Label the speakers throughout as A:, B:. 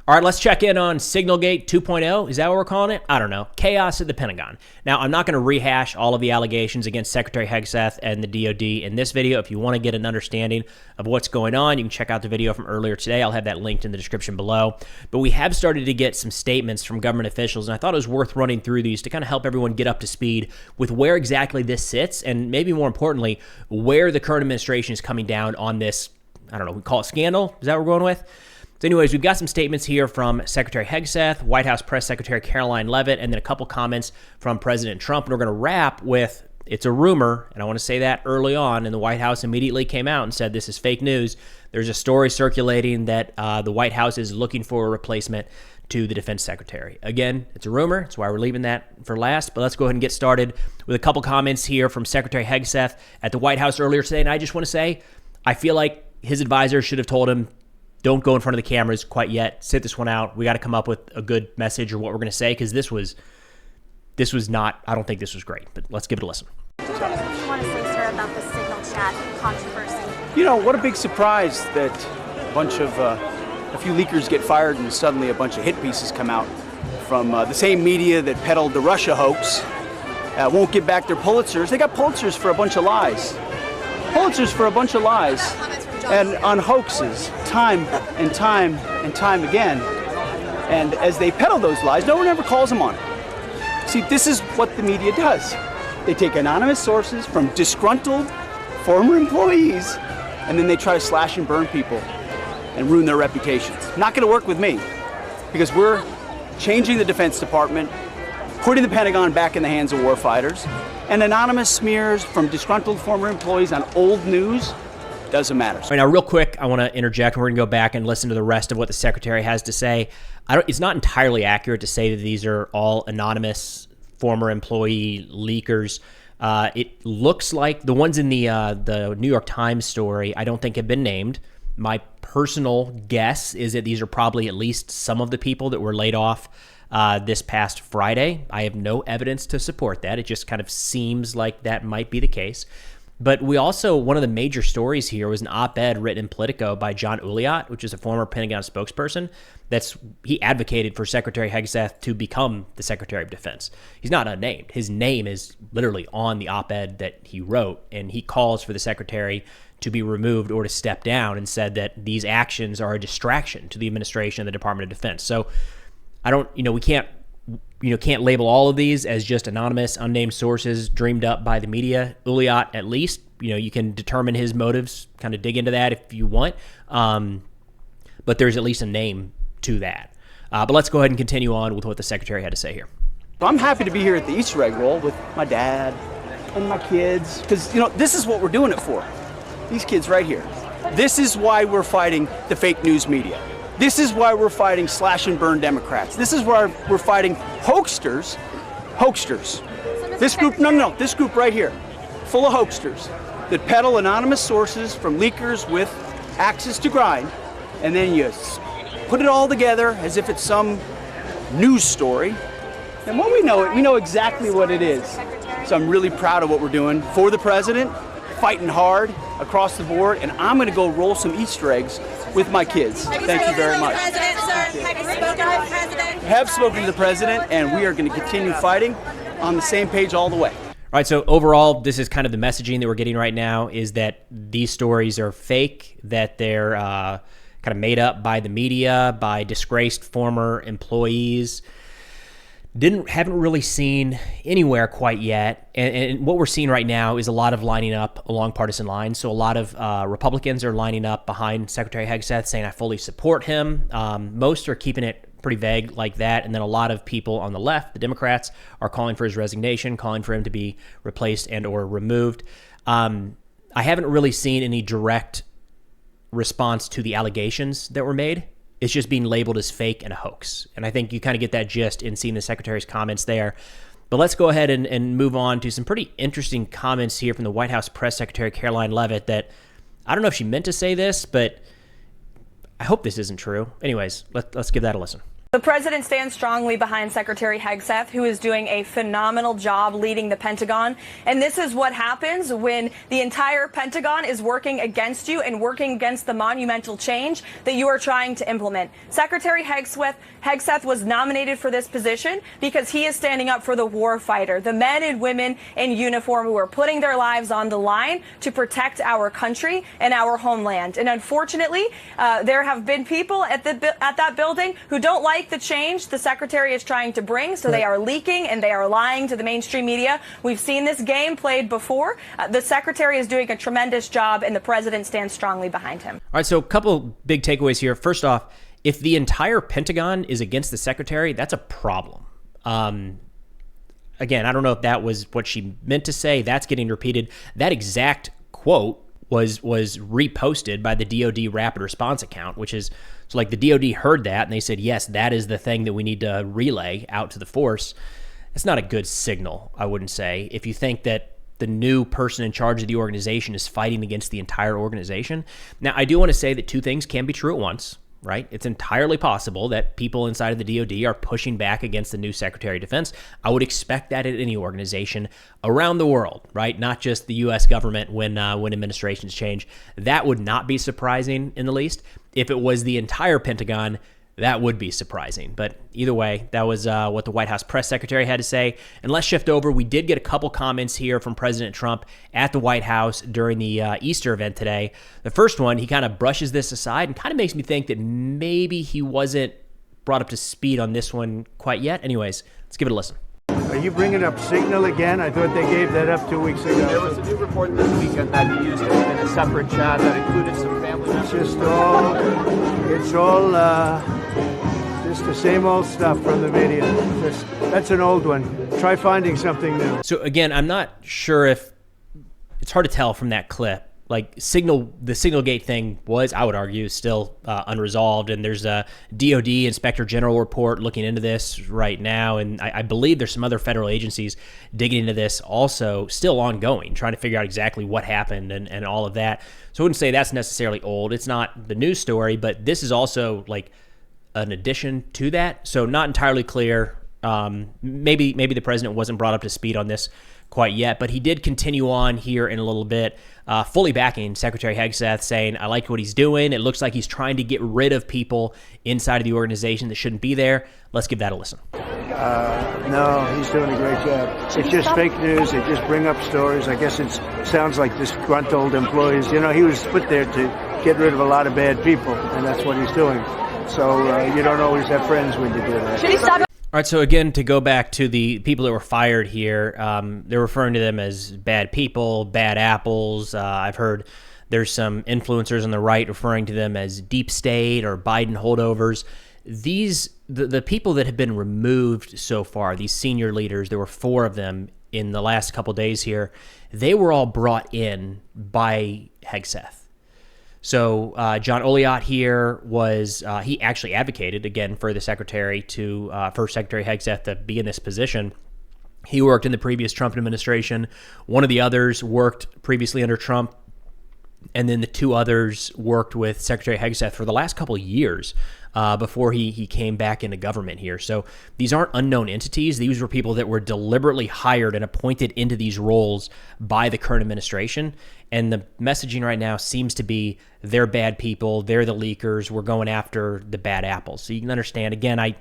A: All right, let's check in on SignalGate 2.0. Is that what we're calling it? I don't know. Chaos at the Pentagon. Now, I'm not going to rehash all of the allegations against Secretary Hegseth and the DoD in this video. If you want to get an understanding of what's going on, you can check out the video from earlier today. I'll have that linked in the description below. But we have started to get some statements from government officials, and I thought it was worth running through these to kind of help everyone get up to speed with where exactly this sits, and maybe more importantly, where the current administration is coming down on this, I don't know, we call it scandal? Is that what we're going with? So anyways, we've got some statements here from Secretary Hegseth, White House Press Secretary Caroline Leavitt, and then a couple comments from President Trump. And we're going to wrap with, it's a rumor, and I want to say that early on, and the White House immediately came out and said this is fake news. There's a story circulating that the White House is looking for a replacement to the defense secretary. Again, it's a rumor. That's why we're leaving that for last. But let's go ahead and get started with a couple comments here from Secretary Hegseth at the White House earlier today. And I just want to say, I feel like his advisor should have told him, don't go in front of the cameras quite yet. Sit this one out. We got to come up with a good message or what we're going to say, because this was not, I don't think this was great. But let's give it a listen.
B: What do you want to say, sir, about the Signal chat controversy?
C: You know, what a big surprise that a few leakers get fired and suddenly a bunch of hit pieces come out from the same media that peddled the Russia hoax. Won't give back their Pulitzers. They got Pulitzers for a bunch of lies. Pulitzers for a bunch of lies. And on hoaxes, time and time and time again. And as they peddle those lies, no one ever calls them on it. See, this is what the media does. They take anonymous sources from disgruntled former employees, and then they try to slash and burn people and ruin their reputations. Not going to work with me, because we're changing the Defense Department, putting the Pentagon back in the hands of warfighters, and anonymous smears from disgruntled former employees on old news doesn't matter.
A: All right, now, real quick, I want to interject, and we're going to go back and listen to the rest of what the Secretary has to say. It's not entirely accurate to say that these are all anonymous former employee leakers. It looks like the ones in the New York Times story, I don't think have been named. My personal guess is that these are probably at least some of the people that were laid off this past Friday. I have no evidence to support that. It just kind of seems like that might be the case. But we also, one of the major stories here was an op-ed written in Politico by John Uliot, which is a former Pentagon spokesperson. He advocated for Secretary Hegseth to become the Secretary of Defense. He's not unnamed. His name is literally on the op-ed that he wrote, and he calls for the Secretary to be removed or to step down, and said that these actions are a distraction to the administration of the Department of Defense. So we can't label all of these as just anonymous, unnamed sources dreamed up by the media. Uliot, at least, you can determine his motives, kind of dig into that if you want. But there's at least a name to that. But let's go ahead and continue on with what the Secretary had to say here.
C: I'm happy to be here at the Easter egg roll with my dad and my kids, because, this is what we're doing it for. These kids right here. This is why we're fighting the fake news media. This is why we're fighting slash and burn Democrats. This is why we're fighting hoaxsters. This group right here, full of hoaxsters that peddle anonymous sources from leakers with axes to grind, and then you put it all together as if it's some news story. And when we know it, we know exactly what it is. So I'm really proud of what we're doing for the president, fighting hard across the board, and I'm going to go roll some Easter eggs with my kids. Thank you very much. Have spoken to the president, and we are going to continue fighting on the same page all the way.
A: All right, so overall, this is kind of the messaging that we're getting right now, is that these stories are fake, that they're kind of made up by the media, by disgraced former employees. Haven't really seen anywhere quite yet. And what we're seeing right now is a lot of lining up along partisan lines. So a lot of Republicans are lining up behind Secretary Hegseth, saying, I fully support him. Most are keeping it pretty vague like that. And then a lot of people on the left, the Democrats, are calling for his resignation, calling for him to be replaced and or removed. I haven't really seen any direct response to the allegations that were made. It's just being labeled as fake and a hoax. And I think you kind of get that gist in seeing the Secretary's comments there. But let's go ahead and move on to some pretty interesting comments here from the White House Press Secretary Caroline Leavitt that I don't know if she meant to say this, but I hope this isn't true. Anyways, let's give that a listen.
D: The president stands strongly behind Secretary Hegseth, who is doing a phenomenal job leading the Pentagon. And this is what happens when the entire Pentagon is working against you and working against the monumental change that you are trying to implement. Secretary Hegseth was nominated for this position because he is standing up for the war fighter, the men and women in uniform who are putting their lives on the line to protect our country and our homeland. And unfortunately, there have been people at that building who don't like the change the secretary is trying to bring, so they are leaking and they are lying to the mainstream media. We've seen this game played before. The secretary is doing a tremendous job, and the president stands strongly behind him.
A: All right, so a couple big takeaways here. First off, if the entire Pentagon is against the secretary, that's a problem. Again, I don't know if that was what she meant to say. That's getting repeated. That exact quote was reposted by the DoD Rapid Response account, which is, so like the DoD heard that and they said, yes, that is the thing that we need to relay out to the force. It's not a good signal, I wouldn't say. If you think that the new person in charge of the organization is fighting against the entire organization. Now, I do want to say that two things can be true at once, right? It's entirely possible that people inside of the DoD are pushing back against the new Secretary of Defense. I would expect that at any organization around the world, right? Not just the U.S. government when administrations change. That would not be surprising in the least. If it was the entire Pentagon, that would be surprising. But either way, that was what the White House press secretary had to say. And let's shift over. We did get a couple comments here from President Trump at the White House during the Easter event today. The first one, he kind of brushes this aside and kind of makes me think that maybe he wasn't brought up to speed on this one quite yet. Anyways, let's give it a listen.
E: Are you bringing up Signal again? I thought they gave that up 2 weeks ago.
F: There was a new report this weekend that he used it in a separate chat that included some family members.
E: It's all just the same old stuff from the media. That's an old one. Try finding something new.
A: So again, I'm not sure if it's hard to tell from that clip. Like the SignalGate thing was, I would argue, still unresolved, and there's a DoD Inspector General report looking into this right now, and I believe there's some other federal agencies digging into this also, still ongoing, trying to figure out exactly what happened and all of that. So I wouldn't say that's necessarily old. It's not the news story, but this is also like an addition to that, so not entirely clear. Maybe the president wasn't brought up to speed on this quite yet, but he did continue on here in a little bit, fully backing Secretary Hegseth, saying, I like what he's doing. It looks like he's trying to get rid of people inside of the organization that shouldn't be there. Let's give that a listen.
E: No, he's doing a great job. It's just fake news. They just bring up stories. I guess it sounds like disgruntled employees. You know, he was put there to get rid of a lot of bad people, and that's what he's doing. So you don't always have friends when you do that.
D: Should he stop?
A: All right, so again, to go back to the people that were fired here, they're referring to them as bad people, bad apples. I've heard there's some influencers on the right referring to them as deep state or Biden holdovers. The people that have been removed so far, these senior leaders, there were 4 of them in the last couple days here, they were all brought in by Hegseth. So John Oliot here was, he actually advocated, again, for the secretary for Secretary Hegseth to be in this position. He worked in the previous Trump administration. One of the others worked previously under Trump. And then the 2 others worked with Secretary Hegseth for the last couple of years before he came back into government here. So these aren't unknown entities. These were people that were deliberately hired and appointed into these roles by the current administration. And the messaging right now seems to be they're bad people, they're the leakers, we're going after the bad apples. So you can understand, again,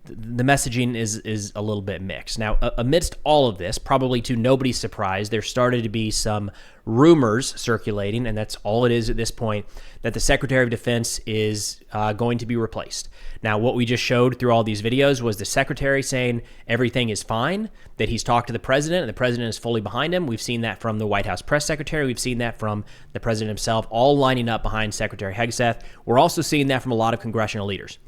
A: the messaging is a little bit mixed. Now, amidst all of this, probably to nobody's surprise, there started to be some rumors circulating, and that's all it is at this point, that the Secretary of Defense is going to be replaced. Now, what we just showed through all these videos was the Secretary saying everything is fine, that he's talked to the President, and the President is fully behind him. We've seen that from the White House press secretary. We've seen that from the President himself, all lining up behind Secretary Hegseth. We're also seeing that from a lot of congressional leaders.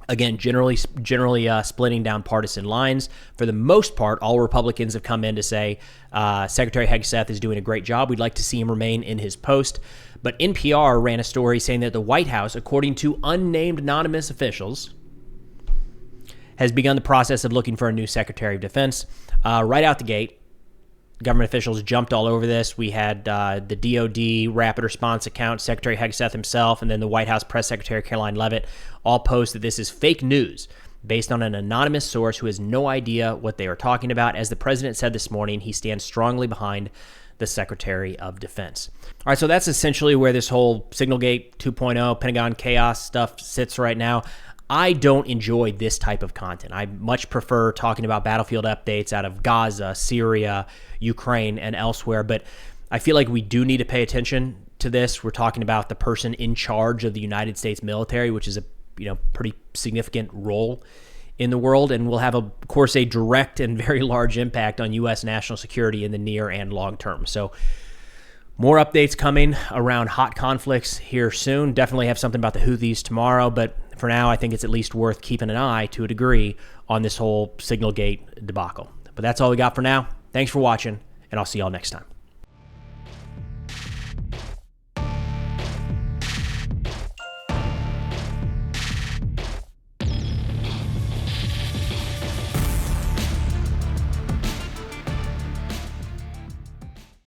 A: Again, generally splitting down partisan lines. For the most part, all Republicans have come in to say Secretary Hegseth is doing a great job. We'd like to see him remain in his post. But NPR ran a story saying that the White House, according to unnamed anonymous officials, has begun the process of looking for a new Secretary of Defense. Right out the gate, Government officials jumped all over this. We had the DOD rapid response account, Secretary Hegseth himself, and then the White House press secretary, Caroline Leavitt, all post that this is fake news based on an anonymous source who has no idea what they are talking about. As the president said this morning, he stands strongly behind the Secretary of Defense. All right, so that's essentially where this whole SignalGate 2.0 Pentagon chaos stuff sits right now. I don't enjoy this type of content. I much prefer talking about battlefield updates out of Gaza, Syria, Ukraine, and elsewhere, but I feel like we do need to pay attention to this. We're talking about the person in charge of the United States military, which is a pretty significant role in the world, and will have, of course, a direct and very large impact on U.S. national security in the near and long term. So more updates coming around hot conflicts here soon. Definitely have something about the Houthis tomorrow, but for now, I think it's at least worth keeping an eye, to a degree, on this whole SignalGate debacle. But that's all we got for now. Thanks for watching, and I'll see y'all next time.